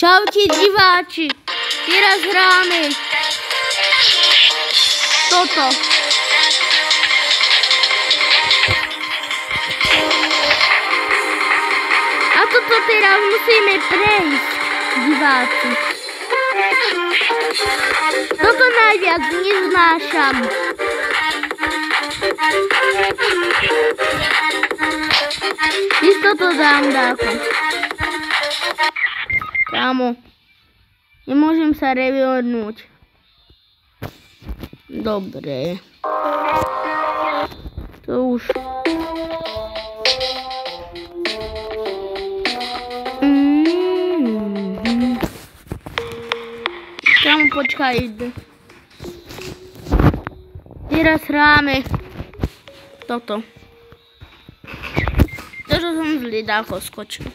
Čaute diváči, teraz hráme toto. A toto teraz musíme prejsť, diváci. Toto najviac neznášam. Isto to dám dáko. Kámo, nemôžem sa reviornúť. Dobre. To už. Kámo, počkaj. Teraz hráme toto. Toto som zlý dáko skočil.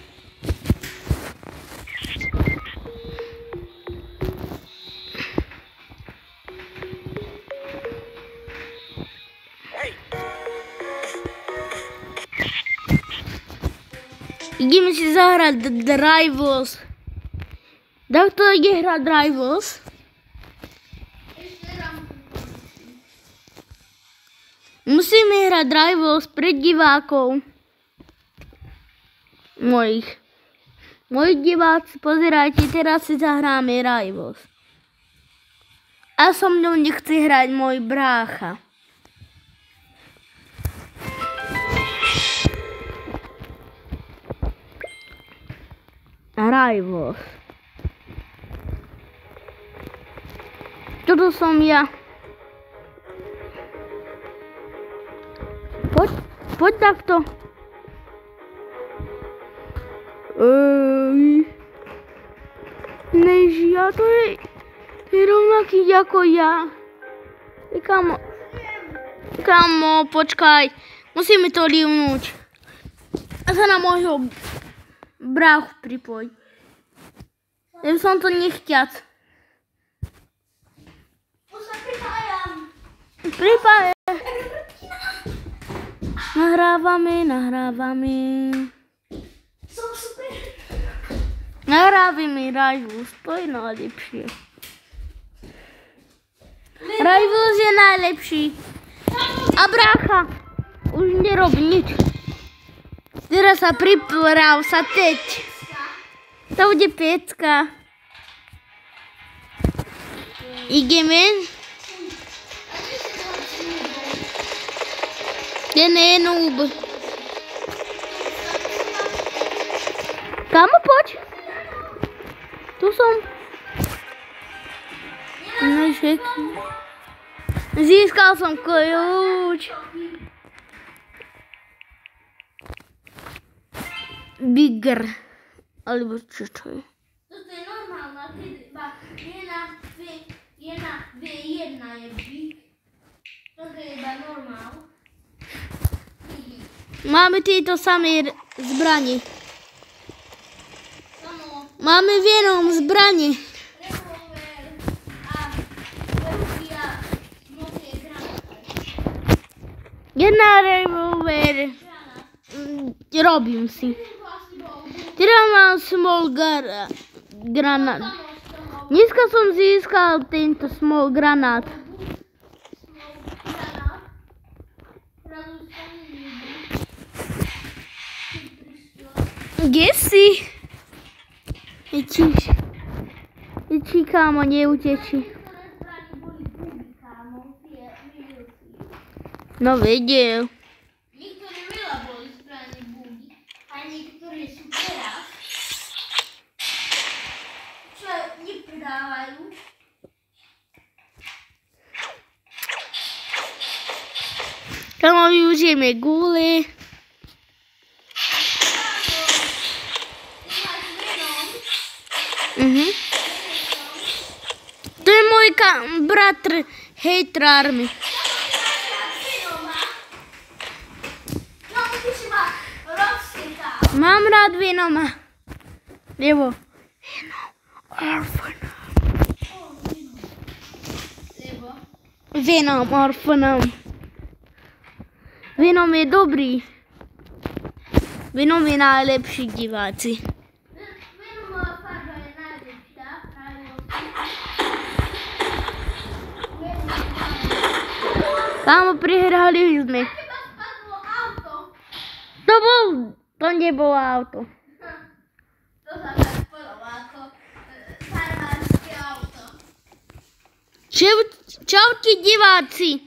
Ideme si zahrať Rivals. Tak to ide hrať Rivals? Musíme hrať Rivals pred divákov. Mojich diváci, pozerajte, teraz si zahráme Rivals. A so mnou nechce hrať môj brácha. Rivals. Toto som ja. Poď takto. Než ja, to je rovnaký ako ja. Kamo, počkaj. Musíme to livnúť. A sa na môjho bráchu pripoj. Ja som to nechťac. Už sa pripájam. Pripájam. Nahrávame. Som super. Nahrávame Rivals, to je najlepšie. Rivals je najlepší. A brácha už nerobí nič. Teraz sa priprav sa teď. To bude pecka. Ideme. Ten je noob. Kamo, poď. Tu som. Získal som kľúč. Bigger. Alebo čo to je? Toto je normálna, iba jedna V1 je big. Toto je iba normál. Máme tieto samé zbranie. Máme v jednom zbranie. Revolver a veľký a mocie granáty. Jedna revolver. Robím si. Teraz mám small granát. Dneska som získal tento small granát. Kde si? Či kámo, neuteči. No vedel. Niektoré veľa boli zbraní bugy a niektoré sú teraz, čo nepredávajú. Kámo, využijeme gule. To je môj bratr Hater Army. Mám rád Venoma. Lebo Venom Orphanum. Venom je dobrý. Venom je najlepší, diváci. Venom farba je najlepšia. Kámo, prihrali sme. Teba spadlo auto. To nebolo auto. To sa tak podobá ako farmárske auto. Čaute diváci.